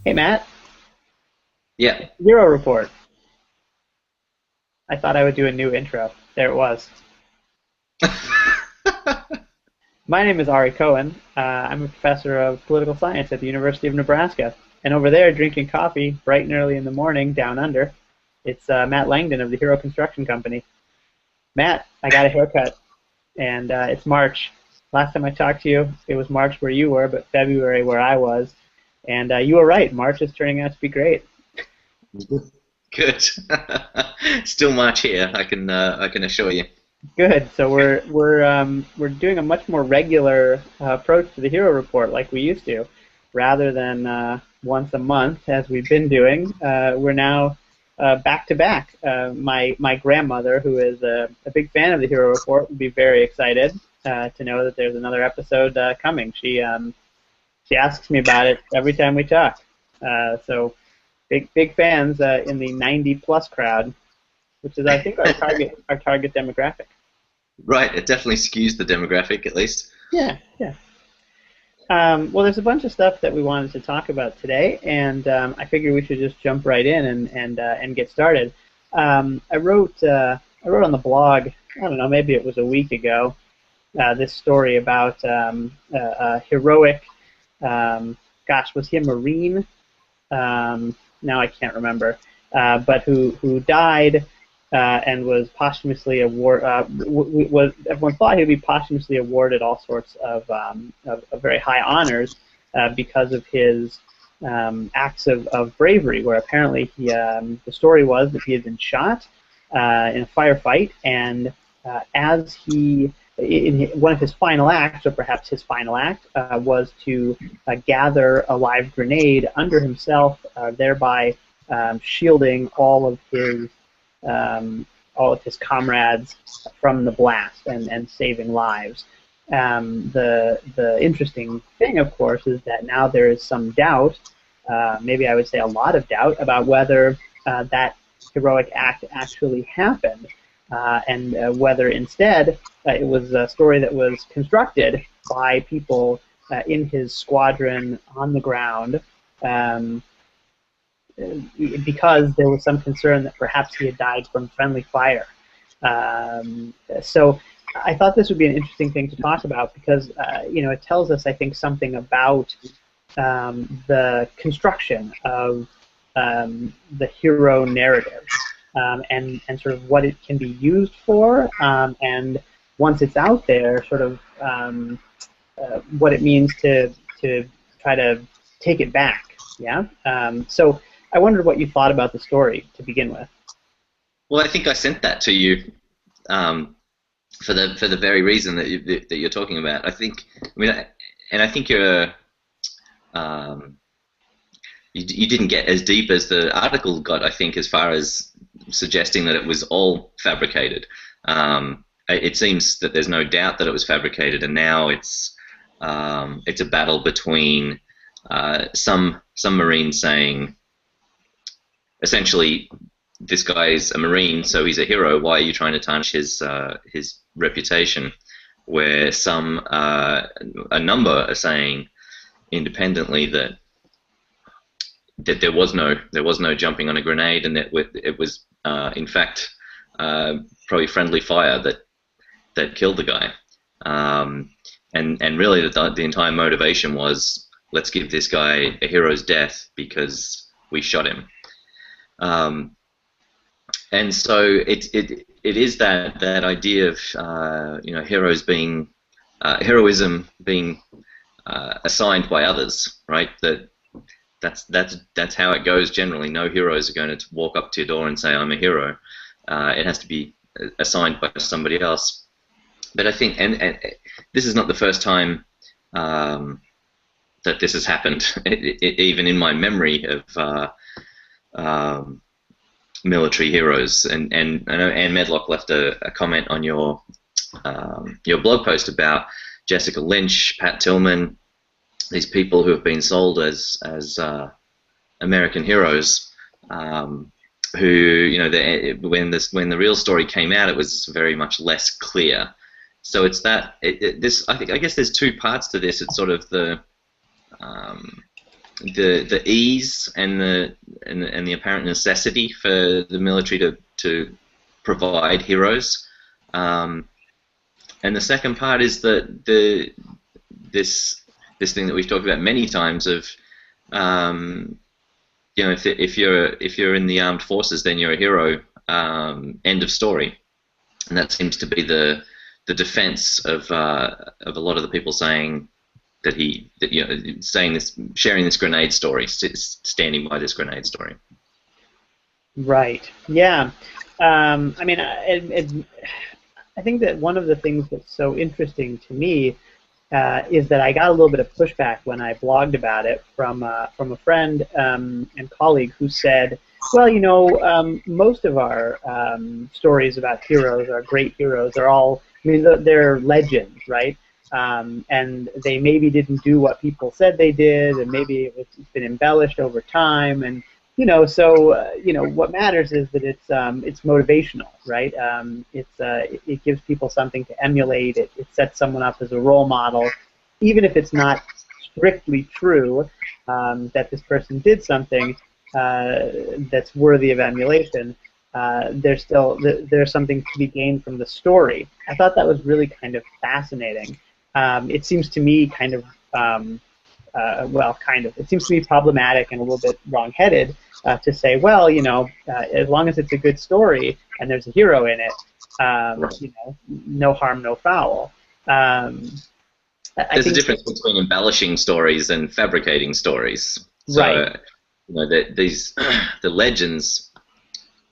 Hey Matt, Yeah. Hero Report. I thought I would do a new intro. There it was. My name is Ari Cohen. I'm a professor of political science at the University of Nebraska. And over there, drinking coffee bright and early in the morning down under, it's Matt Langdon of the Hero Construction Company. Matt, I got a haircut, and it's March. Last time I talked to you, it was March where you were, but February where I was. And you were right. March is turning out to be great. Good. Still March here. I can assure you. Good. So we're doing a much more regular approach to the Hero Report like we used to, rather than once a month as we've been doing. We're now back to back. My grandmother, who is a big fan of the Hero Report, will be very excited to know that there's another episode coming. She asks me about it every time we talk. So big fans in the 90 plus crowd, which is I think our target demographic. Right. It definitely skews the demographic, at least. Yeah, yeah. Well, there's a bunch of stuff that we wanted to talk about today, and I figured we should just jump right in and get started. I wrote on the blog. I don't know, maybe it was a week ago. This story about a heroic. Gosh, was he a Marine? Now I can't remember, but who died and was posthumously awarded. Was everyone thought he would be posthumously awarded all sorts of very high honors because of his acts of bravery, where apparently the story was that he had been shot in a firefight, and as he in one of his final acts, or perhaps his final act, was to gather a live grenade under himself, thereby shielding all of his comrades from the blast and saving lives. The interesting thing, of course, is that now there is some doubt, maybe I would say a lot of doubt, about whether that heroic act actually happened, and whether instead it was a story that was constructed by people in his squadron on the ground, um, because there was some concern that perhaps he had died from friendly fire. So I thought this would be an interesting thing to talk about because it tells us, I think, something about the construction of the hero narrative, and sort of what it can be used for, and once it's out there, sort of what it means to try to take it back. Yeah. So I wondered what you thought about the story to begin with. Well, I think I sent that to you for the very reason that you're talking about. And I think you didn't get as deep as the article got. I think, as far as suggesting that it was all fabricated. It seems that there's no doubt that it was fabricated, and now it's a battle between some Marines saying, essentially, this guy is a Marine, so he's a hero. Why are you trying to tarnish his reputation? Where a number are saying independently that there was no jumping on a grenade, and that it was in fact probably friendly fire that killed the guy. And really the entire motivation was, let's give this guy a hero's death because we shot him. And so it is that idea of heroes being heroism being assigned by others, right? That's how it goes generally. No heroes are going to walk up to your door and say, I'm a hero. It has to be assigned by somebody else. But I think, and this is not the first time that this has happened. Even in my memory of military heroes, and I know Anne Medlock left a comment on your blog post about Jessica Lynch, Pat Tillman, these people who have been sold as American heroes, who when the real story came out, it was very much less clear. So it's that I guess there's two parts to this. It's sort of the the ease and the apparent necessity for the military to provide heroes. And the second part is that this thing that we've talked about many times of if you're in the armed forces, then you're a hero. End of story. And that seems to be the defense of a lot of the people saying sharing this grenade story, standing by this grenade story. Right. Yeah. I mean, I think that one of the things that's so interesting to me is that I got a little bit of pushback when I blogged about it from a friend and colleague who said, well, most of our stories about heroes, our great heroes, are all, I mean, they're legends, right? And they maybe didn't do what people said they did, and maybe it's been embellished over time, and what matters is that it's motivational, right? It gives people something to emulate. It sets someone up as a role model, even if it's not strictly true that this person did something that's worthy of emulation. There's something to be gained from the story. I thought that was really kind of fascinating. It seems to me kind of it seems to me problematic and a little bit wrong-headed to say, well, as long as it's a good story and there's a hero in it, no harm, no foul. There's a difference between embellishing stories and fabricating stories. So, right. The legends,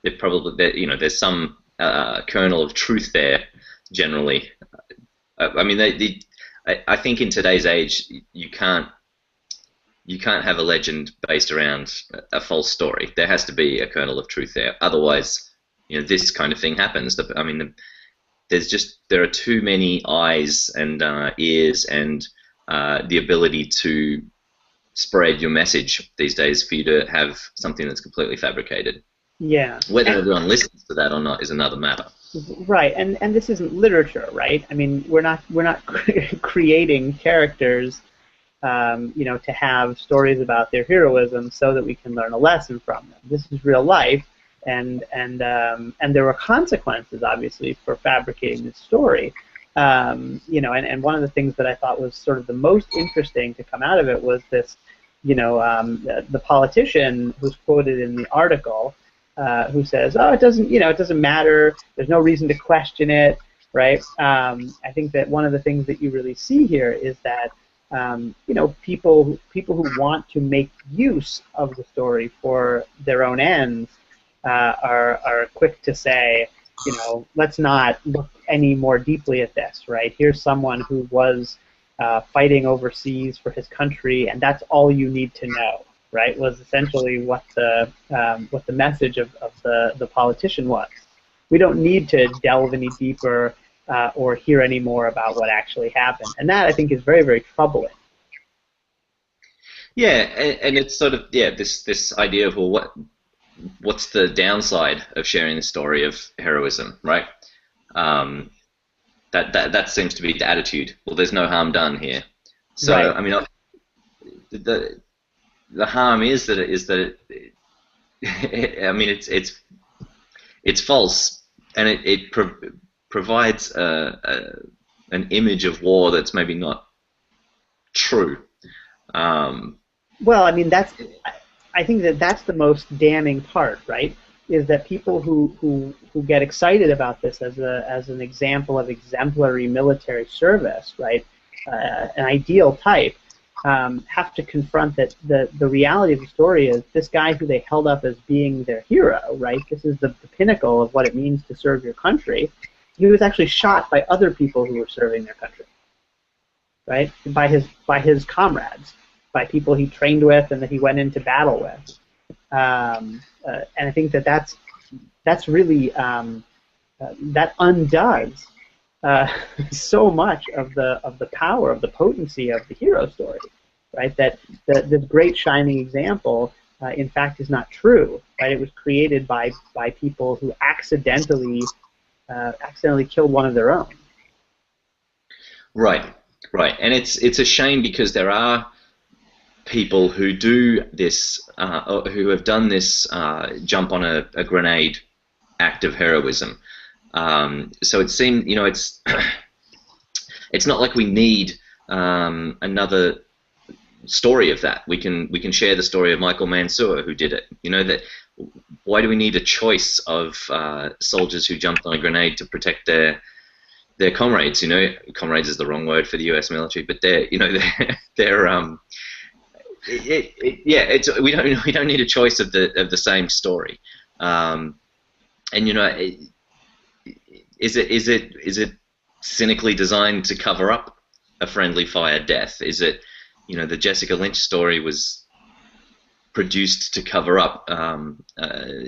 there's some kernel of truth there generally. I mean, I think in today's age you can't have a legend based around a false story. There has to be a kernel of truth there. Otherwise, this kind of thing happens. I mean, there are too many eyes and ears and the ability to spread your message these days for you to have something that's completely fabricated. Yeah. Whether everyone listens to that or not is another matter. Right, and this isn't literature, right? I mean, we're not creating characters, to have stories about their heroism so that we can learn a lesson from them. This is real life, and there were consequences, obviously, for fabricating this story. And one of the things that I thought was sort of the most interesting to come out of it was this, the politician who's quoted in the article, who says, "Oh, it doesn't matter. There's no reason to question it." Right? I think that one of the things that you really see here is that people who want to make use of the story for their own ends are quick to say, let's not look any more deeply at this. Right? Here's someone who was fighting overseas for his country, and that's all you need to know. Right, was essentially what the message of the politician was. We don't need to delve any deeper or hear any more about what actually happened, and that I think is very, very troubling. Yeah, and it's sort of this idea of, well, what's the downside of sharing the story of heroism, right? That seems to be the attitude. Well, there's no harm done here. So right. I mean, the harm is that I mean, it's false, and it provides an image of war that's maybe not true. Well, I mean, I think that's the most damning part, right? Is that people who get excited about this as an example of exemplary military service, right? An ideal type. Have to confront that the reality of the story is this guy who they held up as being their hero, right? This is the pinnacle of what it means to serve your country. He was actually shot by other people who were serving their country, right? By his comrades, by people he trained with and that he went into battle with. And I think that's really that undoes so much of the power, of the potency of the hero story, right? That this great shining example, in fact, is not true, right? It was created by people who accidentally killed one of their own. Right, and it's a shame because there are people who do this, or who have done this jump on a grenade act of heroism. So it seemed, it's it's not like we need another story of that. We can share the story of Michael Mansour, who did it. That why do we need a choice of soldiers who jumped on a grenade to protect their comrades? Comrades is the wrong word for the U.S. military, but we don't need a choice of the same story. Is it cynically designed to cover up a friendly fire death? Is it, the Jessica Lynch story was produced to cover up a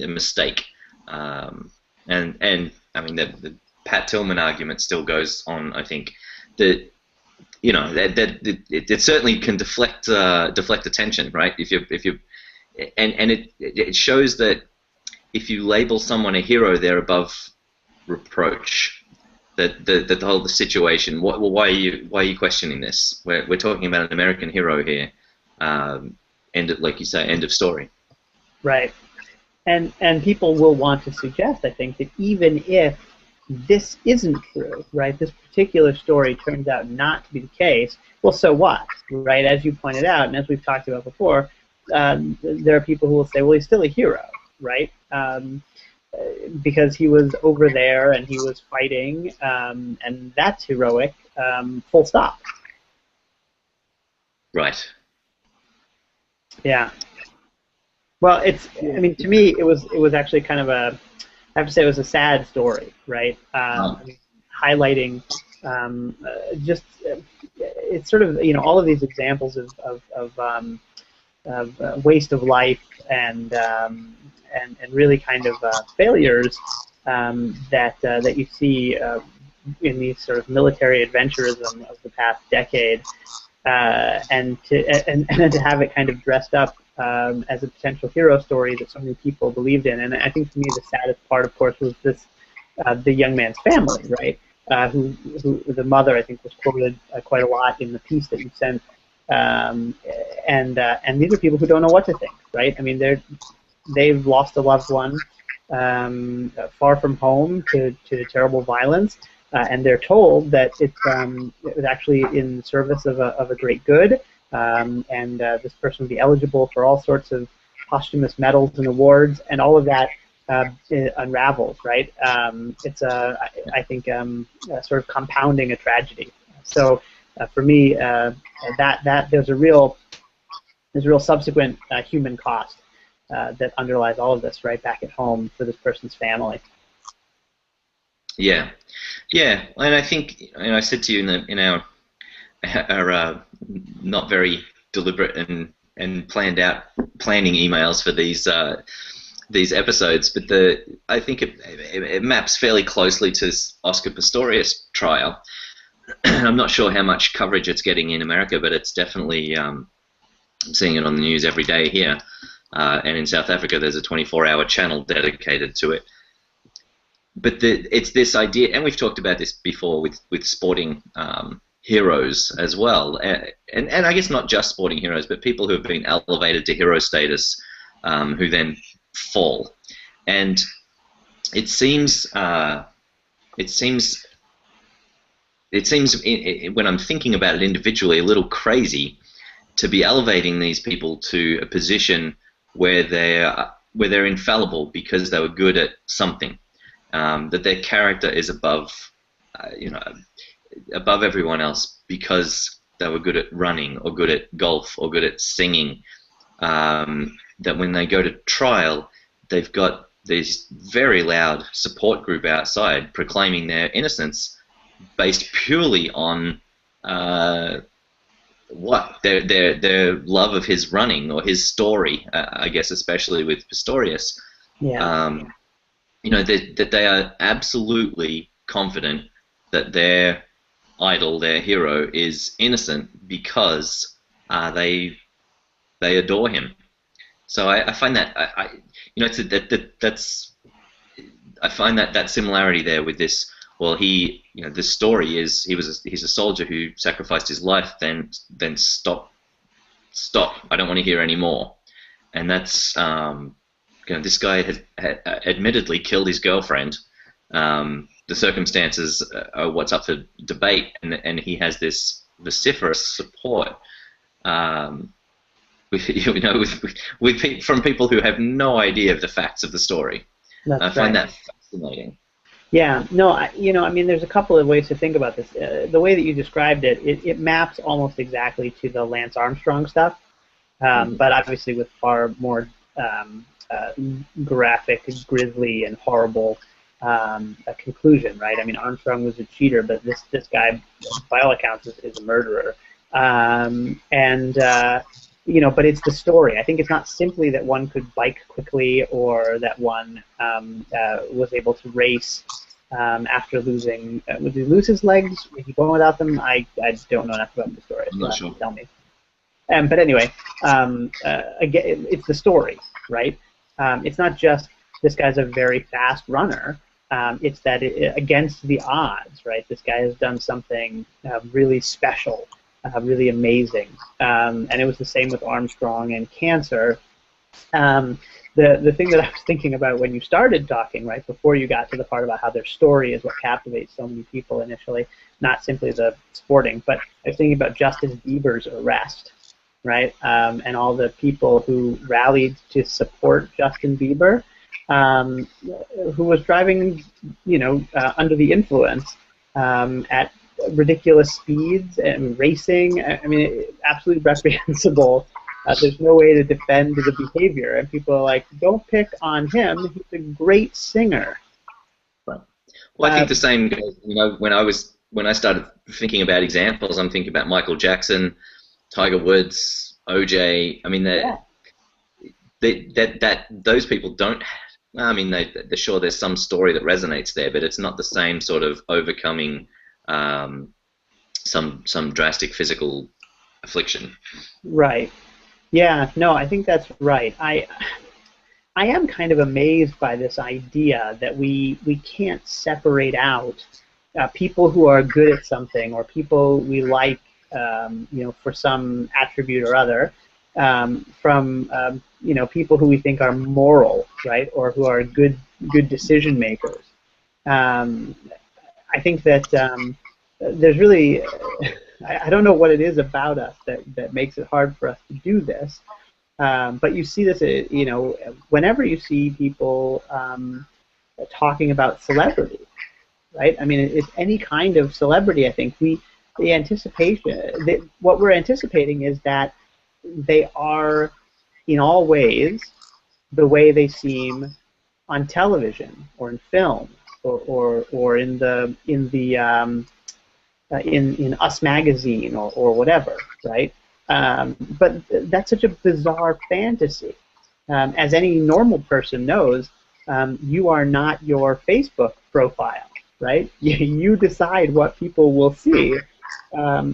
mistake? And I mean, the Pat Tillman argument still goes on. I think that it certainly can deflect attention, right? If you and it shows that if you label someone a hero, they're above reproach. The whole situation. Why are you questioning this? We're talking about an American hero here. Like you say, end of story. Right. And people will want to suggest, I think, that even if this isn't true, right, this particular story turns out not to be the case, well, so what, right? As you pointed out, and as we've talked about before, there are people who will say, well, he's still a hero, right? Because he was over there and he was fighting, and that's heroic, full stop. Right. Yeah. Well, I mean, to me, it was actually kind of I have to say it was a sad story, right? I mean, highlighting it's sort of, all of these examples of waste of life and really kind of failures that you see in these sort of military adventurism of the past decade, and to have it kind of dressed up as a potential hero story that so many people believed in. And I think for me the saddest part, of course, was this the young man's family, right? Who the mother, I think, was quoted quite a lot in the piece that you sent. And these are people who don't know what to think, right? I mean, they've lost a loved one far from home to terrible violence, and they're told that it was actually in service of a great good, and this person would be eligible for all sorts of posthumous medals and awards, and all of that unravels, right? It's I think sort of compounding a tragedy. So for me, that there's a real subsequent human cost that underlies all of this, right, back at home for this person's family. Yeah, and I think, I said to you in our not very deliberate and planning emails for these episodes, but I think it maps fairly closely to Oscar Pistorius' trial. I'm not sure how much coverage it's getting in America, but it's definitely I'm seeing it on the news every day here. And in South Africa, there's a 24-hour channel dedicated to it. But it's this idea, and we've talked about this before with sporting heroes as well, and I guess not just sporting heroes, but people who have been elevated to hero status, who then fall. And it seems when I'm thinking about it individually, a little crazy to be elevating these people to a position where they're infallible because they were good at something, that their character is above everyone else because they were good at running or good at golf or good at singing. That when they go to trial, they've got this very loud support group outside proclaiming their innocence based purely on their love of his running or his story. I guess especially with Pistorius, that they are absolutely confident that their idol, their hero, is innocent because they adore him. So I find that I find that similarity there with this. Well, this story is he's a soldier who sacrificed his life, then stopped stop. I don't want to hear any more. And that's this guy had admittedly killed his girlfriend. The circumstances are what's up for debate, and he has this vociferous support. From people who have no idea of the facts of the story. I find that fascinating. Yeah, no, I mean, there's a couple of ways to think about this. The way that you described it, it maps almost exactly to the Lance Armstrong stuff, but obviously with far more graphic, grisly, and horrible a conclusion, right? I mean, Armstrong was a cheater, but this guy, by all accounts, is a murderer. But it's the story. I think it's not simply that one could bike quickly or that one was able to race after losing. Would he lose his legs? Was he going without them? I don't know enough about the story. I'm not sure. Tell me. But anyway, again, it's the story, right? It's not just this guy's a very fast runner. It's that against the odds, right? This guy has done something really special. Really amazing, and it was the same with Armstrong and cancer. The thing that I was thinking about when you started talking, right before you got to the part about how their story is what captivates so many people initially, not simply the sporting, but I was thinking about Justin Bieber's arrest, right, and all the people who rallied to support Justin Bieber, who was driving, under the influence at ridiculous speeds and racing. I mean, absolutely reprehensible. There's no way to defend the behavior, and people are like, "Don't pick on him. He's a great singer." Right. Well, I think the same goes. When I started thinking about examples, I'm thinking about Michael Jackson, Tiger Woods, OJ. I mean, those people don't. I mean, they're sure there's some story that resonates there, but it's not the same sort of overcoming some drastic physical affliction. Right. Yeah. No, I think that's right. I am kind of amazed by this idea that we can't separate out people who are good at something or people we like, for some attribute or other, from people who we think are moral, right, or who are good decision makers. I think that there's really, I don't know what it is about us that makes it hard for us to do this, but you see this, whenever you see people talking about celebrity, right? I mean, it's any kind of celebrity. I think the anticipation, what we're anticipating is that they are, in all ways, the way they seem on television or in film. Or in Us Magazine or whatever, right? But that's such a bizarre fantasy. As any normal person knows, you are not your Facebook profile, right? You decide what people will see.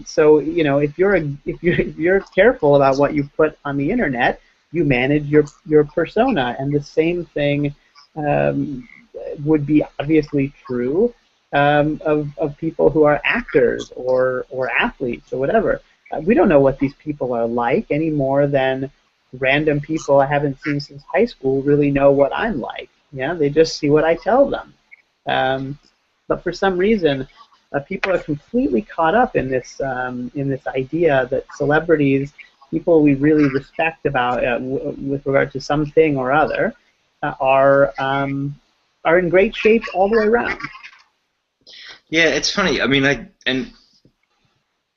So if you're careful about what you put on the internet, you manage your persona, and the same thing would be obviously true of people who are actors or athletes or whatever. We don't know what these people are like any more than random people I haven't seen since high school really know what I'm like. Yeah, they just see what I tell them. But for some reason, people are completely caught up in this idea that celebrities, people we really respect about with regard to something or other, are in great shape all the way around. Yeah, it's funny. I mean,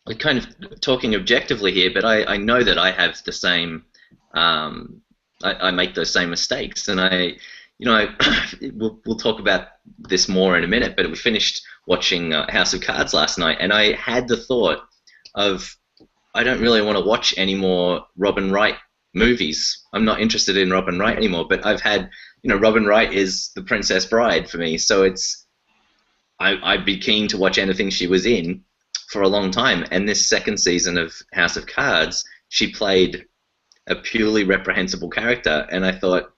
we're kind of talking objectively here, but I know that I have the same. I make those same mistakes, and we'll talk about this more in a minute. But we finished watching House of Cards last night, and I had the thought of, I don't really want to watch any more Robin Wright movies. I'm not interested in Robin Wright anymore. But I've had, Robin Wright is the Princess Bride for me, so I'd be keen to watch anything she was in for a long time. And this second season of House of Cards, she played a purely reprehensible character, and I thought,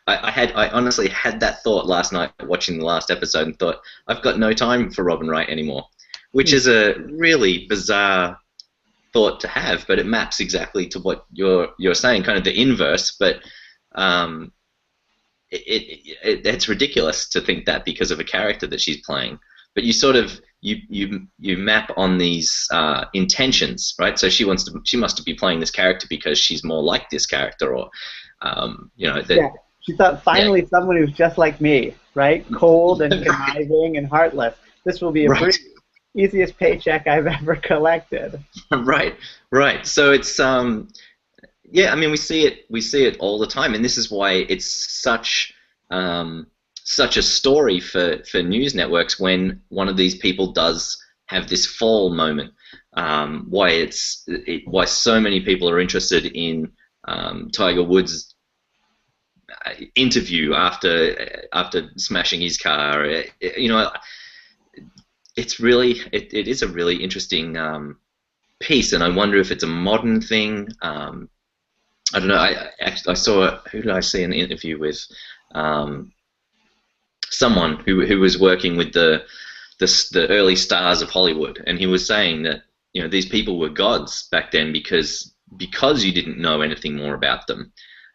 I honestly had that thought last night watching the last episode, and thought, I've got no time for Robin Wright anymore, which is a really bizarre thought to have, but it maps exactly to what you're saying, kind of the inverse. But um, it's ridiculous to think that because of a character that she's playing. But you sort of you map on these intentions, right? So she must be playing this character because she's more like this character, or you know that. Yeah. She thought, finally, someone who's just like me, right? Cold and conniving and heartless. This will be a Right. breeze. Easiest paycheck I've ever collected. Right, right. So it's yeah. I mean, we see it all the time, and this is why it's such a story for news networks when one of these people does have this fall moment. Why so many people are interested in Tiger Woods' interview after smashing his car. You know, it is a really interesting piece, and I wonder if it's a modern thing. I don't know. I saw, who did I see in an interview with? Someone who was working with the early stars of Hollywood, and he was saying that, you know, these people were gods back then because you didn't know anything more about them.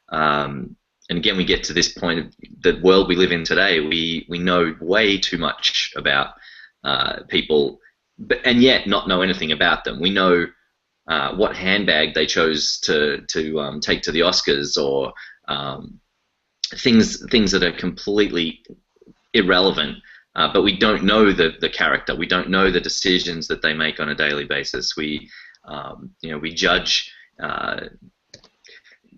And again, we get to this point of the world we live in today. We know way too much about people, and yet not know anything about them. We know what handbag they chose to take to the Oscars, or things that are completely irrelevant. But we don't know the character. We don't know the decisions that they make on a daily basis. We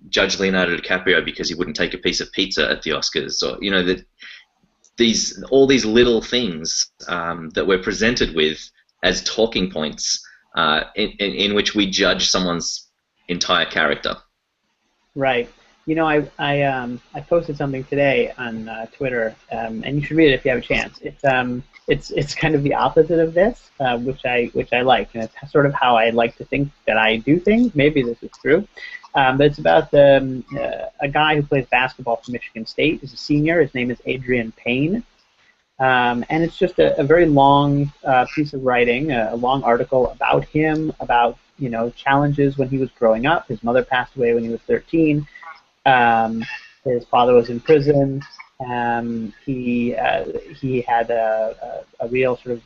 judge Leonardo DiCaprio because he wouldn't take a piece of pizza at the Oscars, or, you know, that all these little things that we're presented with as talking points in which we judge someone's entire character. Right. You know, I posted something today on Twitter, and you should read it if you have a chance. It's kind of the opposite of this, which I like, and it's sort of how I like to think that I do things. Maybe this is true, but it's about a guy who plays basketball for Michigan State. He's a senior. His name is Adrian Payne, and it's just a very long piece of writing, a long article about him, about, you know, challenges when he was growing up. His mother passed away when he was 13. His father was in prison. He had a real sort of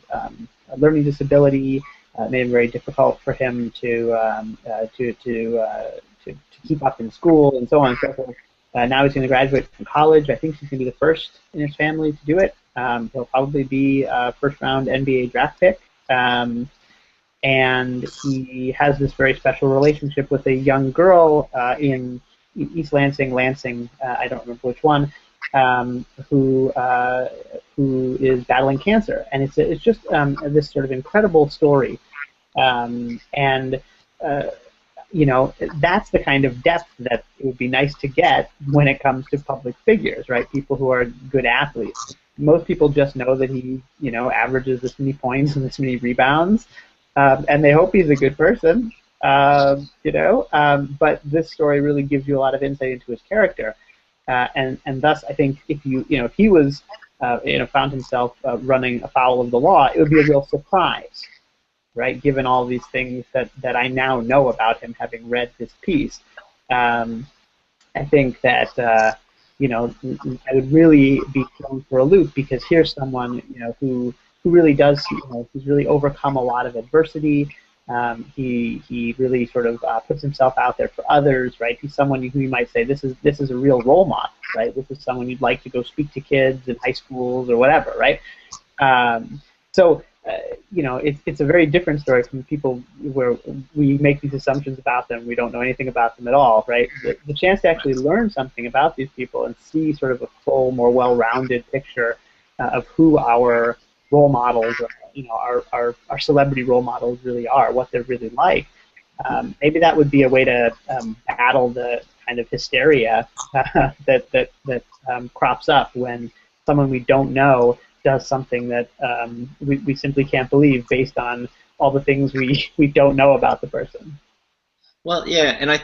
a learning disability. Made it very difficult for him to keep up in school, and so on and so forth. Now he's going to graduate from college. I think he's going to be the first in his family to do it. He'll probably be a first-round NBA draft pick. And he has this very special relationship with a young girl in East Lansing, I don't remember which one, who is battling cancer, and it's just this sort of incredible story, and you know, that's the kind of depth that it would be nice to get when it comes to public figures, right? People who are good athletes. Most people just know that he, you know, averages this many points and this many rebounds, and they hope he's a good person. You know, but this story really gives you a lot of insight into his character, and thus I think if he was found himself running afoul of the law, it would be a real surprise, right? Given all these things that I now know about him, having read this piece, I think that you know, I would really be thrown for a loop, because here's someone, you know, who really does, you know, who's really overcome a lot of adversity. He really sort of puts himself out there for others, right? He's someone who you might say, this is a real role model, right? This is someone you'd like to go speak to kids in high schools or whatever, right? You know, it's a very different story from people where we make these assumptions about them. We don't know anything about them at all, right? The chance to actually learn something about these people and see sort of a full, more well-rounded picture of who our role models, you know, our celebrity role models really are, what they're really like. Maybe that would be a way to battle the kind of hysteria that crops up when someone we don't know does something that we simply can't believe based on all the things we don't know about the person. Well, yeah,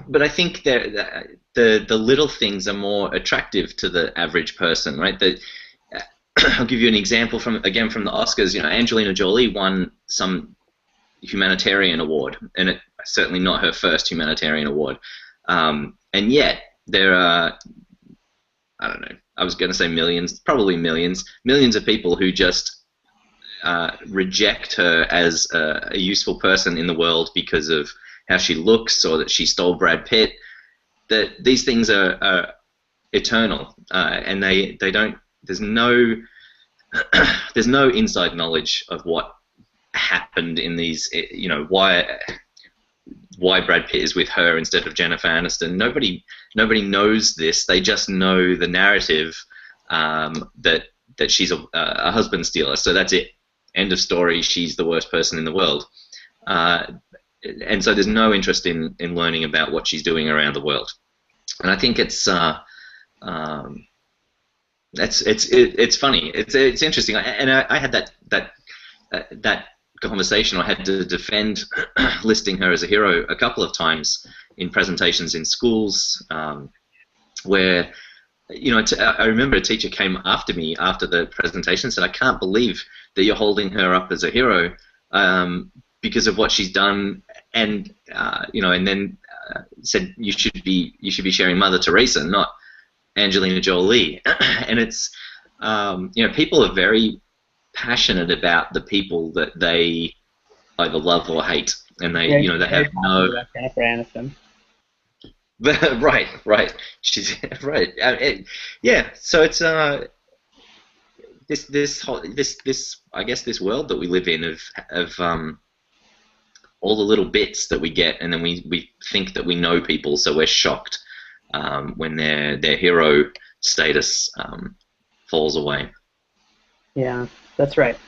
but I think that the little things are more attractive to the average person, right? I'll give you an example from the Oscars. You know, Angelina Jolie won some humanitarian award, and it's certainly not her first humanitarian award. And yet there are, I don't know, I was going to say millions, probably millions of people who just reject her as a useful person in the world because of how she looks, or that she stole Brad Pitt. That these things are eternal, and they don't. There's no inside knowledge of what happened in these. You know, why Brad Pitt is with her instead of Jennifer Aniston. Nobody knows this. They just know the narrative, that she's a husband stealer. So that's it. End of story. She's the worst person in the world. And so there's no interest in learning about what she's doing around the world. And I think it's funny. It's interesting. I had that conversation. I had to defend listing her as a hero a couple of times in presentations in schools, where, you know, I remember a teacher came after me after the presentation and said, "I can't believe that you're holding her up as a hero because of what she's done," and you know, and then said you should be sharing Mother Teresa, not Angelina Jolie. And it's you know, people are very passionate about the people that they either love or hate, and they, you know, they have no. Jennifer Aniston. Right. She's right. Yeah. So it's this I guess this world that we live in of all the little bits that we get, and then we think that we know people, so we're shocked when their hero status falls away. Yeah, that's right.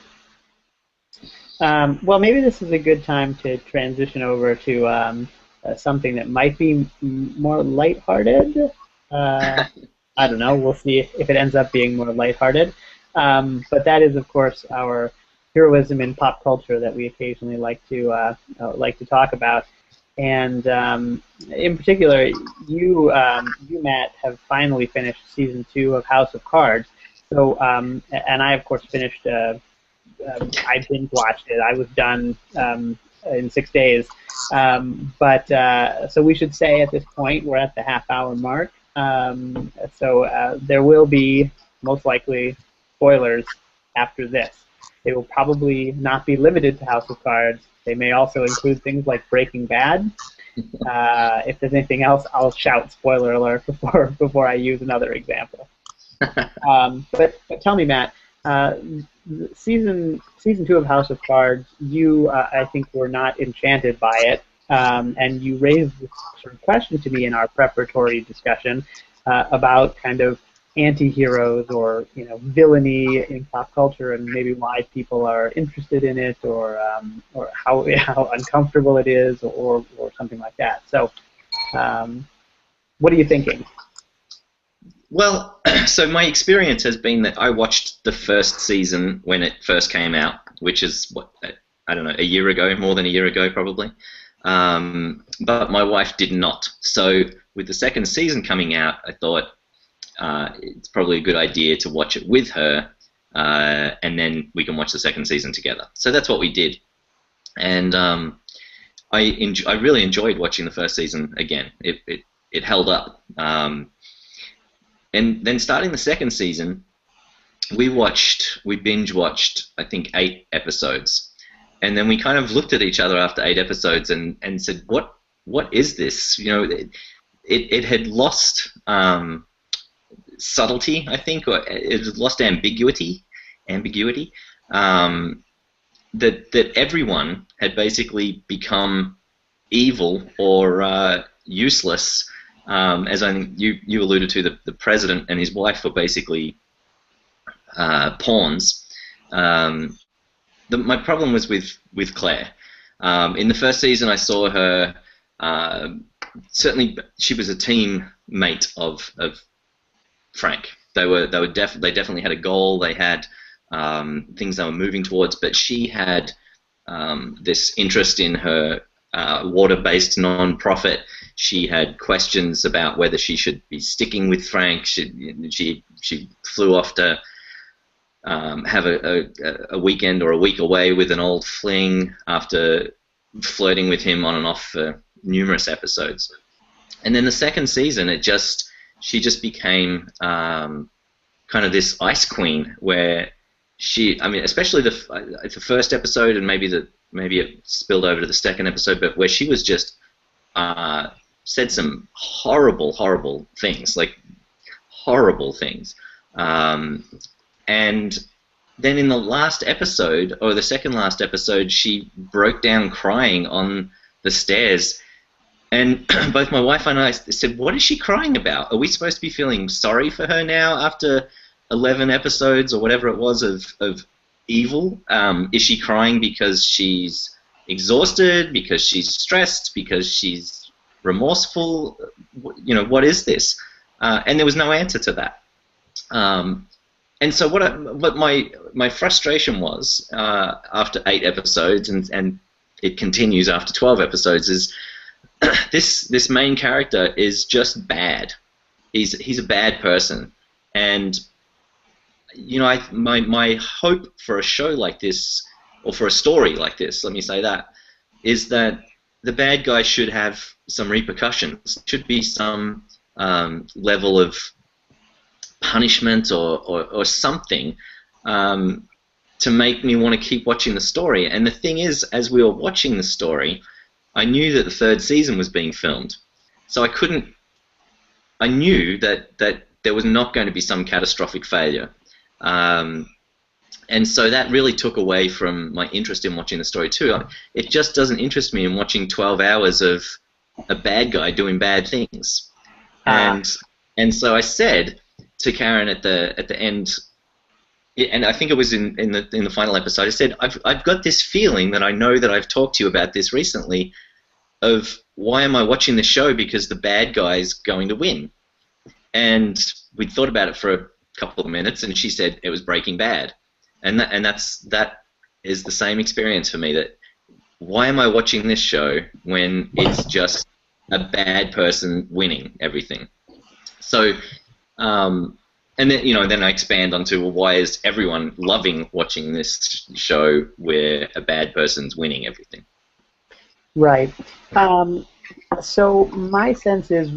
Well, maybe this is a good time to transition over to something that might be more lighthearted. I don't know. We'll see if it ends up being more lighthearted. But that is, of course, our heroism in pop culture that we occasionally like to talk about. And in particular, you Matt, have finally finished season 2 of House of Cards. So, and I, of course, finished. I binge watched it. I was done in 6 days. So we should say at this point we're at the half-hour mark. So there will be most likely spoilers after this. They will probably not be limited to House of Cards. They may also include things like Breaking Bad. If there's anything else, I'll shout spoiler alert before I use another example. But tell me, Matt, season 2 of House of Cards, you I think were not enchanted by it, and you raised this sort of question to me in our preparatory discussion about kind of anti-heroes, or, you know, villainy in pop culture, and maybe why people are interested in it, or how uncomfortable it is, or something like that. So, what are you thinking? Well, so my experience has been that I watched the first season when it first came out, which is, what, I don't know, a year ago, more than a year ago probably. But my wife did not. So with the second season coming out, I thought it's probably a good idea to watch it with her, and then we can watch the second season together. So that's what we did. And I really enjoyed watching the first season again. It held up. And then starting the second season, we binge watched, I think, 8 episodes. And then we kind of looked at each other after 8 episodes and said, what is this? You know, it had lost subtlety, I think, or it had lost ambiguity. That everyone had basically become evil or useless. As I think you alluded to, the president and his wife were basically pawns. My problem was with Claire. In the first season, I saw her. Certainly, she was a teammate of Frank. They definitely had a goal. They had things they were moving towards. But she had this interest in her water-based non-profit. She had questions about whether she should be sticking with Frank. She flew off to have a weekend or a week away with an old fling after flirting with him on and off for numerous episodes. And then the second season, she just became kind of this ice queen, where I mean, especially the first episode, and maybe it spilled over to the second episode, but where she was just said some horrible things, like horrible things. And then in the last episode, or the second last episode, she broke down crying on the stairs. And both my wife and I said, what is she crying about? Are we supposed to be feeling sorry for her now after 11 episodes or whatever it was of evil? Is she crying because she's exhausted, because she's stressed, because she's remorseful? You know, what is this? And there was no answer to that. And so what my frustration was after 8 episodes, and it continues after 12 episodes, is this main character is just bad. He's a bad person, and you know, my hope for a show like this, or for a story like this, let me say that, is that the bad guy should have some repercussions. Should be some level of punishment or something to make me want to keep watching the story. And the thing is, as we were watching the story, I knew that the third season was being filmed, so I knew that there was not going to be some catastrophic failure. And so that really took away from my interest in watching the story too. It just doesn't interest me in watching 12 hours of a bad guy doing bad things. And so I said to Karen at the end, and I think it was in the final episode, I said, I've got this feeling that I know that I've talked to you about this recently, of why am I watching this show because the bad guy's going to win. And we'd thought about it for a couple of minutes, and she said it was Breaking Bad. And that is the same experience for me, that why am I watching this show when it's just a bad person winning everything? So, and then, you know, then I expand onto, well, why is everyone loving watching this show where a bad person's winning everything? Right. So my sense is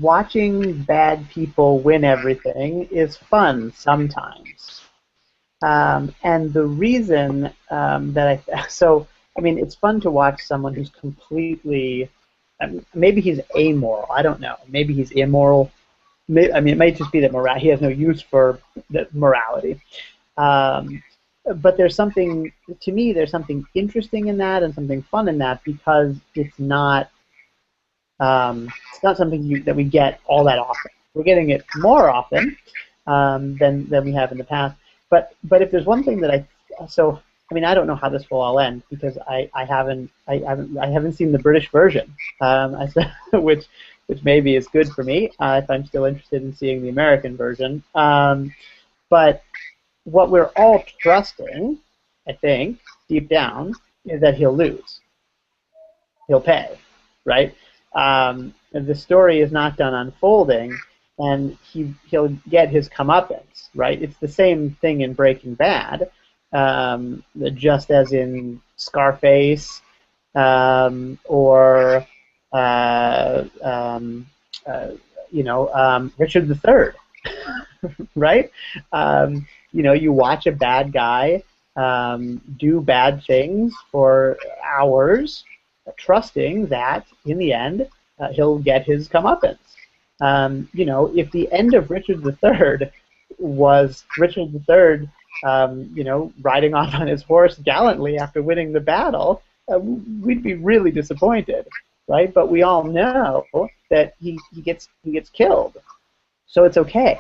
watching bad people win everything is fun sometimes. And the reason I mean, it's fun to watch someone who's completely, maybe he's amoral, I don't know, maybe he's immoral. I mean, it may just be that he has no use for the morality. But there's something, to me, there's something interesting in that and something fun in that, because it's not something that we get all that often. We're getting it more often than we have in the past. But if there's one thing that I mean, I don't know how this will all end, because I haven't seen the British version, which maybe is good for me if I'm still interested in seeing the American version. But what we're all trusting, I think, deep down, is that he'll lose. He'll pay, right? The story is not done unfolding, and he'll get his comeuppance, right? It's the same thing in Breaking Bad, just as in Scarface, or Richard III, right? You know, you watch a bad guy do bad things for hours, trusting that in the end he'll get his comeuppance. You know, if the end of Richard III was Richard III, you know, riding off on his horse gallantly after winning the battle, we'd be really disappointed, right? But we all know that he gets killed, so it's okay,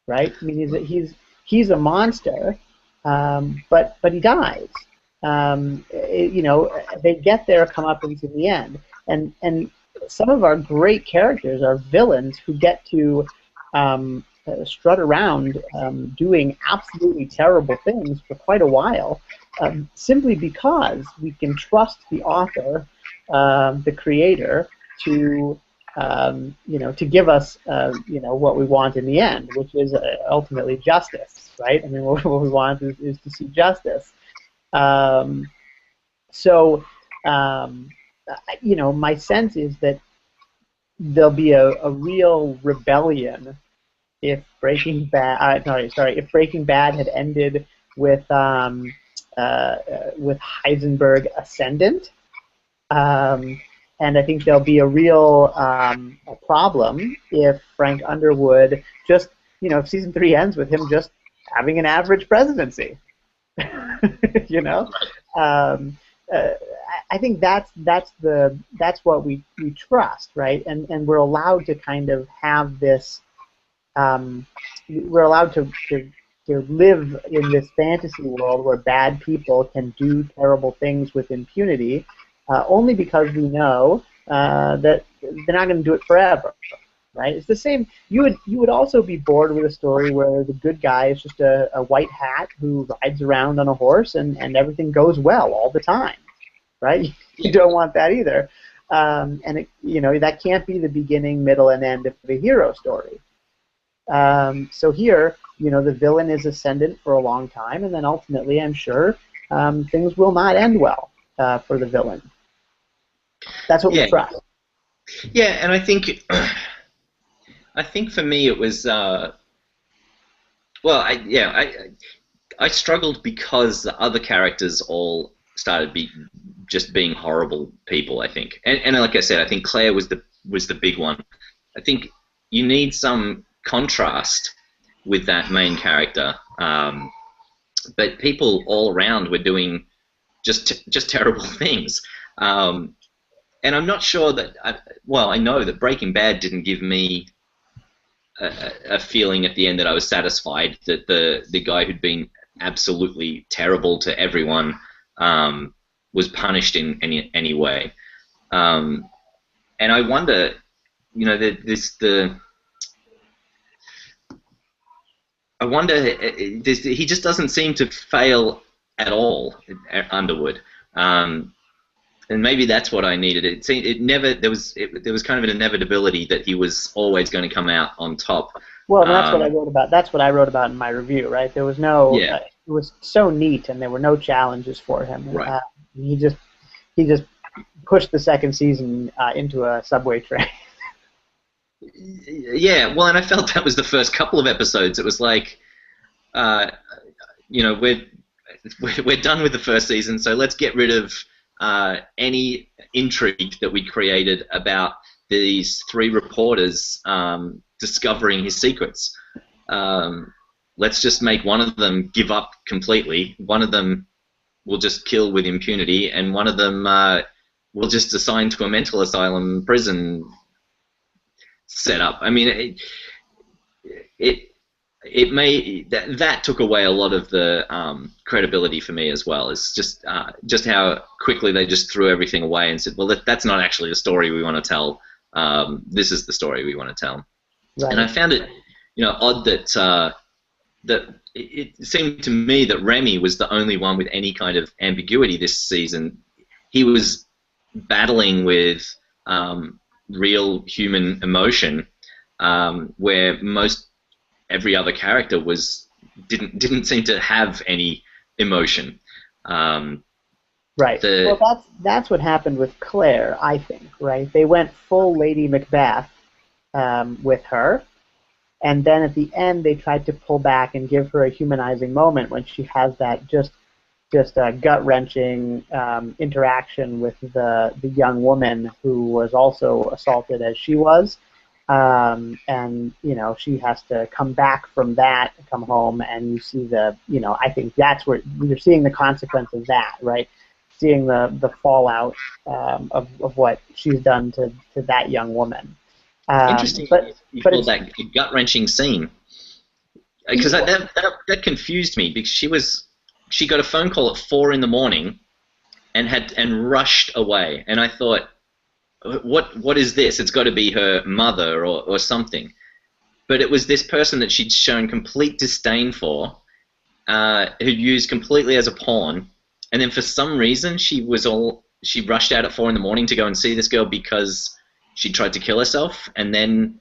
right? I mean, he's a monster, but he dies. You know, they get their comeuppance in the end, and some of our great characters are villains who get to strut around doing absolutely terrible things for quite a while, simply because we can trust the author, the creator, to you know, to give us you know, what we want in the end, which is ultimately justice, right? I mean, what we want is to see justice. So My sense is that there'll be a real rebellion if Breaking Bad, if Breaking Bad had ended with Heisenberg ascendant, and I think there'll be a real a problem if Frank Underwood just, if season 3 ends with him just having an average presidency. Um, uh, I think that's what we trust, right? And we're allowed to kind of have this. We're allowed to live in this fantasy world where bad people can do terrible things with impunity, only because we know that they're not going to do it forever. Right? It's the same. You would also be bored with a story where the good guy is just a white hat who rides around on a horse and everything goes well all the time, right? You don't want that either, and that can't be the beginning, middle, and end of the hero story. So here, the villain is ascendant for a long time, and then ultimately, I'm sure, things will not end well for the villain. That's what we trust. Yeah, and I think for me it was I struggled because the other characters all started just being horrible people. I think, and like I said, I think Claire was the big one. I think you need some contrast with that main character, but people all around were doing just terrible things. And I'm not sure that. I know that Breaking Bad didn't give me a feeling at the end that I was satisfied that the guy who'd been absolutely terrible to everyone was punished in any way. And I wonder, he just doesn't seem to fail at all, Underwood. And maybe that's what I needed. There was kind of an inevitability that he was always going to come out on top. Well, that's what I wrote about. That's what I wrote about in my review, right? There was no. Yeah. It was so neat, and there were no challenges for him. Right. He just pushed the second season into a subway train. Yeah. Well, and I felt that was the first couple of episodes. It was like, we're done with the first season, so let's get rid of any intrigue that we created about these 3 reporters discovering his secrets. Let's just make one of them give up completely. One of them will just kill with impunity, and one of them will just assign to a mental asylum prison setup. I mean, that took away a lot of the credibility for me as well. It's just how quickly they just threw everything away and said, well, that's not actually the story we want to tell. This is the story we want to tell. Right. And I found it, odd that it seemed to me that Remy was the only one with any kind of ambiguity this season. He was battling with real human emotion, where every other character didn't seem to have any emotion. Right. Well, that's what happened with Claire, I think. Right. They went full Lady Macbeth with her, and then at the end they tried to pull back and give her a humanizing moment when she has that just a gut-wrenching interaction with the young woman who was also assaulted as she was. And she has to come back from that, come home, and you see I think that's where you're seeing the consequence of that, right? Seeing the fallout of what she's done to that young woman. Interesting. But it's that gut-wrenching scene, because that confused me, because she got a phone call at 4 a.m. and rushed away, and I thought, what is this? It's got to be her mother or something. But it was this person that she'd shown complete disdain for, who used completely as a pawn, and then for some reason she rushed out at 4 a.m. to go and see this girl because she tried to kill herself, and then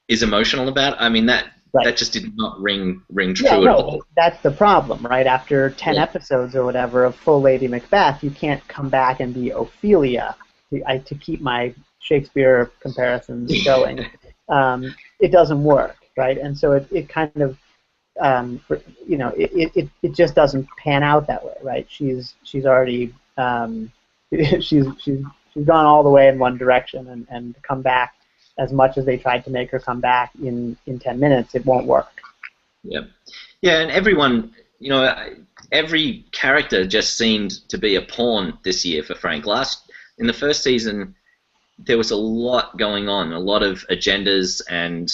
is emotional about it. I mean, Right. that just did not ring true Yeah, at no, all. that's the problem, right? After 10 Yeah. episodes or whatever of full Lady Macbeth, you can't come back and be Ophelia to keep my Shakespeare comparisons going. It doesn't work, right? And so it kind of, it just doesn't pan out that way, right? She's already, she's gone all the way in one direction, and come back as much as they tried to make her come back in 10 minutes, it won't work. Yeah, yeah, and everyone, every character just seemed to be a pawn this year for Frank. In the first season, there was a lot going on, a lot of agendas, and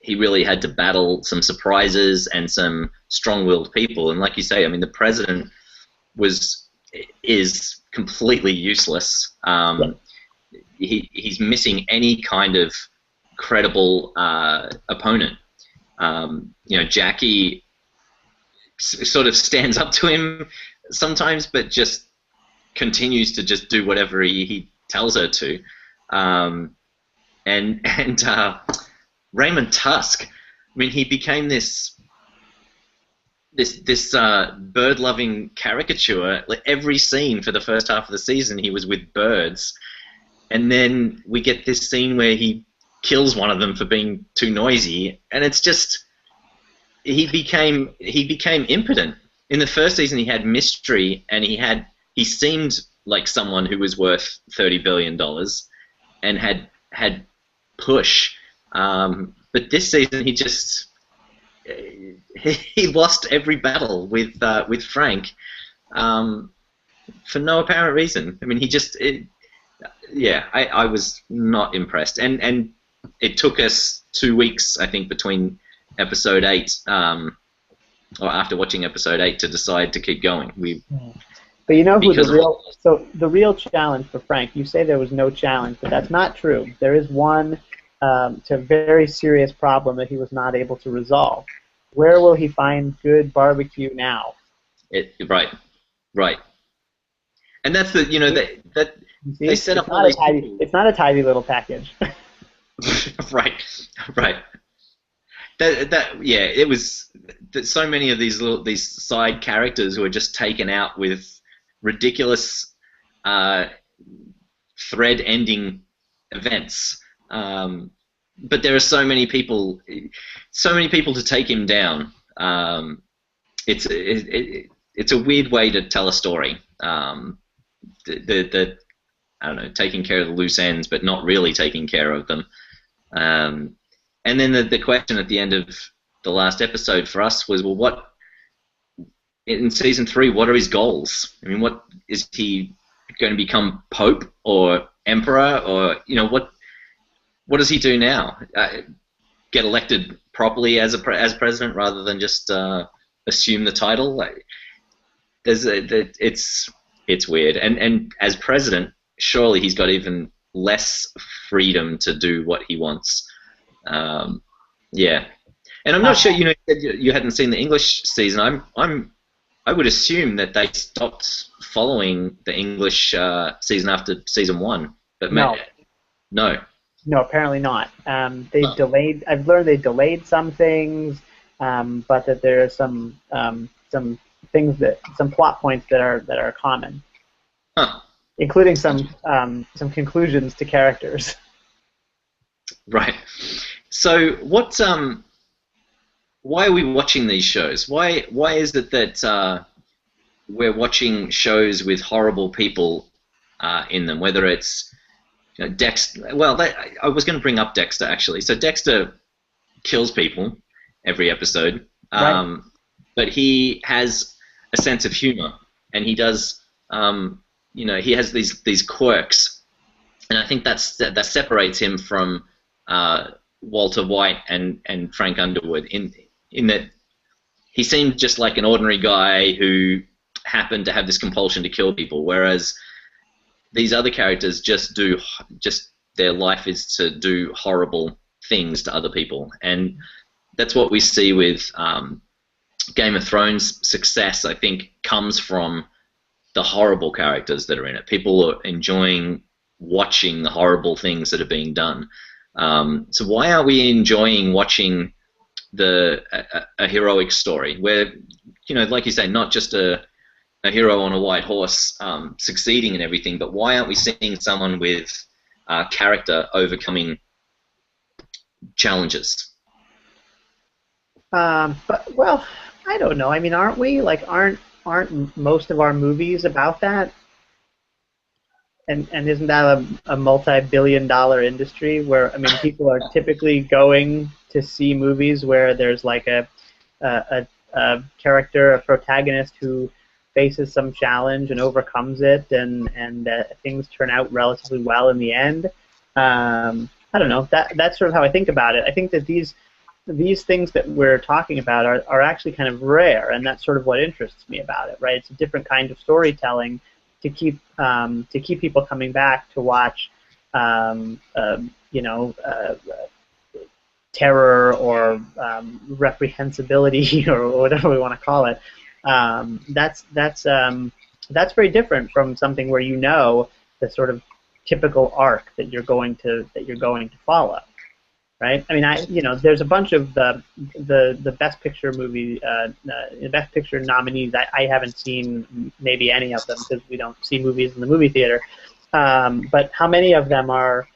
he really had to battle some surprises and some strong-willed people. And like you say, I mean, the president is completely useless. He's missing any kind of credible opponent. Jackie sort of stands up to him sometimes, but just continues to just do whatever he tells her to. And Raymond Tusk, I mean, he became this bird-loving caricature. Like every scene for the first half of the season, he was with birds, and then we get this scene where he kills one of them for being too noisy, and it's just he became impotent. In the first season, he had mystery, and he seemed like someone who was worth $30 billion and had push. But this season, he lost every battle with Frank for no apparent reason. I mean, I was not impressed, and it took us 2 weeks, I think, between episode 8, or after watching episode 8, to decide to keep going. But you know who the real challenge for Frank? You say there was no challenge, but that's not true. There is one. It's a very serious problem that he was not able to resolve. Where will he find good barbecue now? Right. And that's they set up all these people. It's not a tidy little package. Right. It was that so many of these side characters were just taken out with ridiculous thread-ending events. But there are so many people to take him down. It's a weird way to tell a story. I don't know, taking care of the loose ends, but not really taking care of them. And then the question at the end of the last episode for us was, well, what in season 3? What are his goals? I mean, what is he going to become, Pope or Emperor, or what does he do now? Get elected properly as president rather than just assume the title? It's weird. And as president, surely he's got even less freedom to do what he wants. And I'm not sure. You hadn't seen the English season. I would assume that they stopped following the English season after season 1. But no, apparently not. Delayed. I've learned they delayed some things, but that there are some things some plot points that are common, including some conclusions to characters. Right. So why are we watching these shows? Why is it that we're watching shows with horrible people in them? Whether it's Dexter. Well, I was going to bring up Dexter actually. So Dexter kills people every episode, Right. but he has a sense of humor, and he does. He has these quirks, and I think that separates him from Walter White and Frank Underwood in that he seemed just like an ordinary guy who happened to have this compulsion to kill people, whereas these other characters just their life is to do horrible things to other people, and that's what we see with Game of Thrones' success. I think comes from the horrible characters that are in it. People are enjoying watching the horrible things that are being done. So why are we enjoying watching a heroic story where, like you say, not just a hero on a white horse succeeding in everything, but why aren't we seeing someone with character overcoming challenges? But well, I don't know. I mean, aren't we? Like, aren't most of our movies about that? And isn't that a multi-billion-dollar industry where, I mean, people are typically going to see movies where there's like a character, a protagonist who faces some challenge and overcomes it, and things turn out relatively well in the end. I don't know. That's sort of how I think about it. I think that these things that we're talking about are actually kind of rare, and that's sort of what interests me about it, right? It's a different kind of storytelling to keep people coming back to watch, you know, terror or reprehensibility or whatever we want to call it. That's very different from something where you know the sort of typical arc that you're going to follow. Right? I mean, there's a bunch of the Best Picture movie, the Best Picture nominees. I haven't seen maybe any of them because we don't see movies in the movie theater. But how many of them are,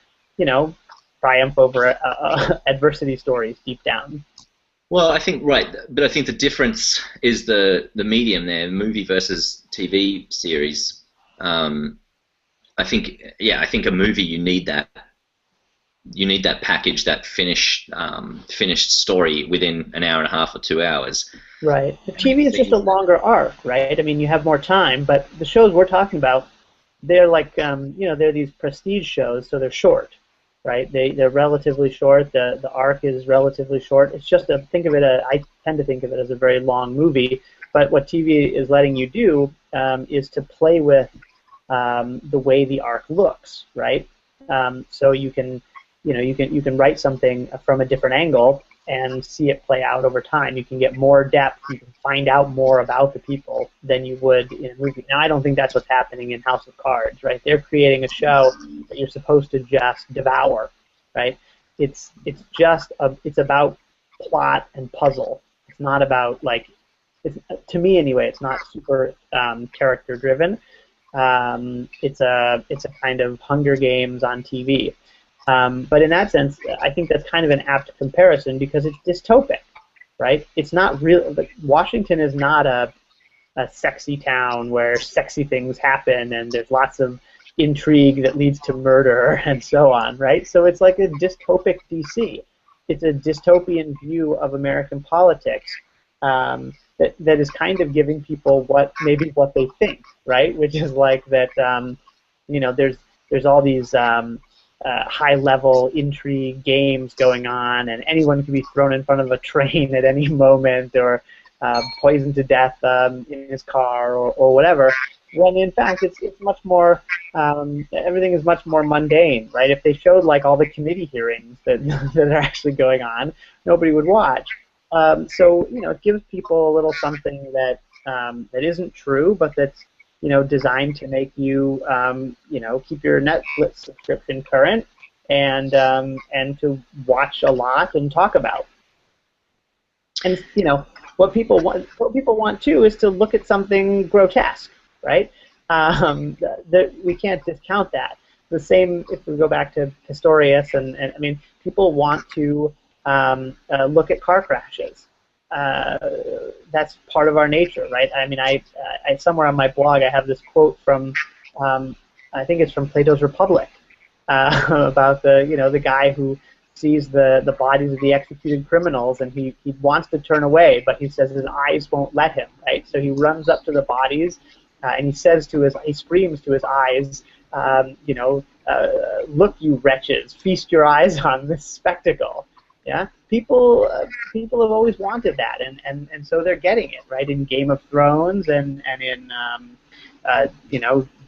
triumph over adversity stories deep down? Well, I think right, but I think the difference is the medium there, movie versus TV series. I think a movie you need that. You need that package, that finished story within an hour and a half or 2 hours. Right. The TV is just a longer arc, right? I mean, you have more time, but the shows we're talking about, they're like, they're these prestige shows, so they're short, right? They're relatively short. The arc is relatively short. It's just I tend to think of it as a very long movie. But what TV is letting you do is to play with the way the arc looks, right? So you can write something from a different angle and see it play out over time. You can get more depth. You can find out more about the people than you would in a movie. Now, I don't think that's what's happening in House of Cards, right? They're creating a show that you're supposed to just devour, right? It's about plot and puzzle. It's not about to me anyway. It's not super character driven. It's a kind of Hunger Games on TV. But in that sense, I think that's kind of an apt comparison because it's dystopic, right? It's not real. Washington is not a sexy town where sexy things happen and there's lots of intrigue that leads to murder and so on, right? So it's like a dystopic DC. It's a dystopian view of American politics that is kind of giving people what they think, right? Which is like that, there's all these high-level intrigue games going on, and anyone can be thrown in front of a train at any moment or poisoned to death in his car or whatever, when in fact it's much more, everything is much more mundane, right? If they showed like all the committee hearings that, that are actually going on, nobody would watch. So, it gives people a little something that isn't true, but that's designed to make you, keep your Netflix subscription current and to watch a lot and talk about. And what people want too is to look at something grotesque, right? We can't discount that. The same if we go back to Pistorius, and I mean, people want to look at car crashes. That's part of our nature, right? I mean, I somewhere on my blog I have this quote from, I think it's from Plato's Republic, about the guy who sees the bodies of the executed criminals and he wants to turn away, but he says his eyes won't let him, right? So he runs up to the bodies and he screams to his eyes, look, you wretches, feast your eyes on this spectacle. Yeah, people have always wanted that, and so they're getting it, right? In Game of Thrones and in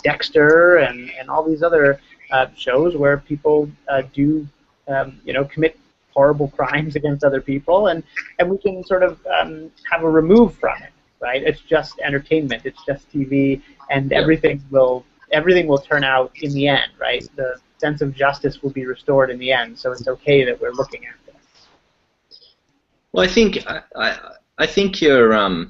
Dexter and all these other shows where people do commit horrible crimes against other people, and we can sort of have a remove from it, right? It's just entertainment, it's just TV, and everything will turn out in the end, right? The sense of justice will be restored in the end, so it's okay that we're looking at this. Well, I think you're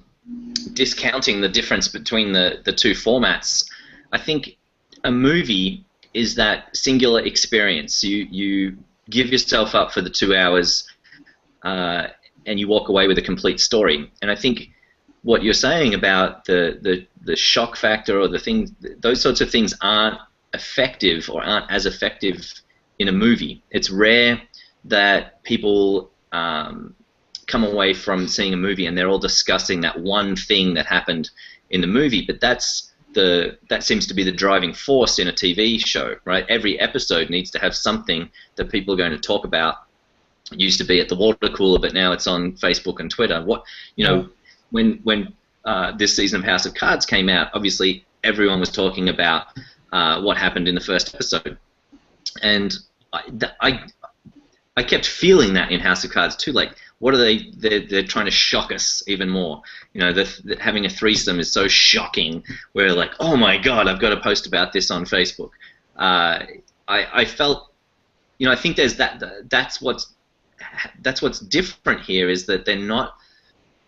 discounting the difference between the two formats. I think a movie is that singular experience. You give yourself up for the 2 hours, and you walk away with a complete story. And I think what you're saying about the shock factor or the things, those sorts of things aren't effective or aren't as effective in a movie. It's rare that people come away from seeing a movie and they're all discussing that one thing that happened in the movie, but that seems to be the driving force in a TV show, right? Every episode needs to have something that people are going to talk about. It used to be at the water cooler, but now it's on Facebook and Twitter. When this season of House of Cards came out, obviously everyone was talking about what happened in the first episode, and I kept feeling that in House of Cards too. Like, what are they? They're trying to shock us even more. You know, having a threesome is so shocking. We're like, oh my god, I've got to post about this on Facebook. I felt, I think there's that's what's different here, is that they're not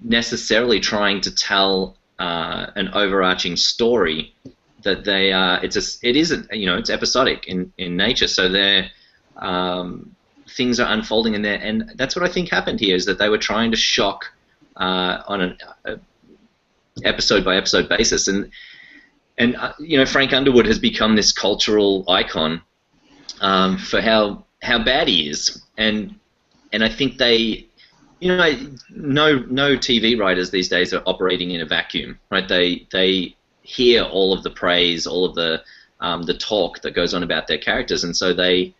necessarily trying to tell an overarching story. That they it's episodic in nature. So they're things are unfolding in there, and that's what I think happened here, is that they were trying to shock on an episode by episode basis, and Frank Underwood has become this cultural icon for how bad he is, and I think they, no TV writers these days are operating in a vacuum, right? They hear all of the praise, all of the talk that goes on about their characters, and so they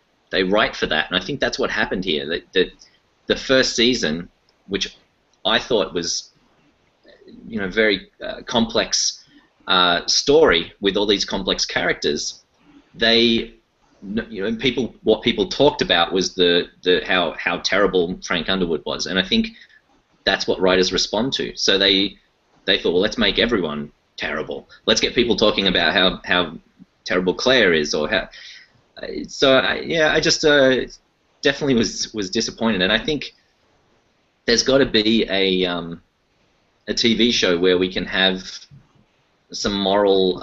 write for that, and I think that's what happened here. That the first season, which I thought was, very complex story with all these complex characters, what people talked about was how terrible Frank Underwood was, and I think that's what writers respond to. So they thought, well, let's make everyone terrible. Let's get people talking about how terrible Claire is, or how. So I just definitely was disappointed, and I think there's got to be a TV show where we can have some moral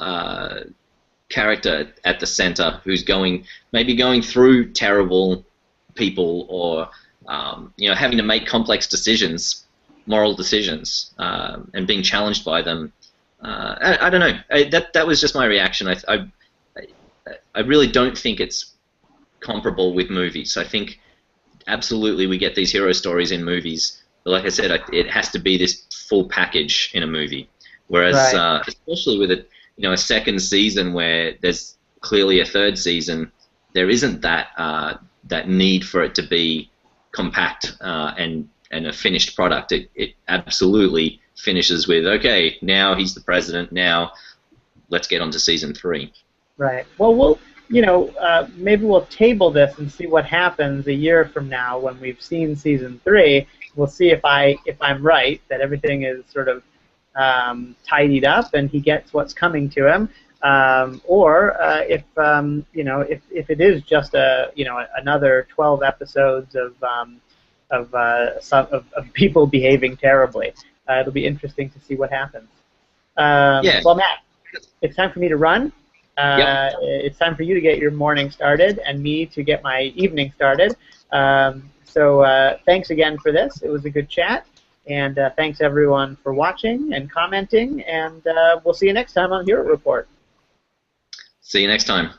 character at the center who's maybe going through terrible people, or having to make complex decisions, moral decisions, and being challenged by them. I don't know. That was just my reaction. I really don't think it's comparable with movies. I think absolutely we get these hero stories in movies, but like I said, it has to be this full package in a movie. Whereas, right. Especially with a second season where there's clearly a third season, there isn't that need for it to be compact and a finished product. It absolutely finishes with, okay, now he's the president. Now let's get on to season 3. Right. Well, maybe we'll table this and see what happens a year from now when we've seen season 3. We'll see if I'm right, that everything is sort of tidied up and he gets what's coming to him, or if it is just another 12 episodes of people behaving terribly. It'll be interesting to see what happens. Yeah. Well, Matt, it's time for me to run. Yep. It's time for you to get your morning started and me to get my evening started. So thanks again for this. It was a good chat. And thanks, everyone, for watching and commenting. And we'll see you next time on Hero Report. See you next time.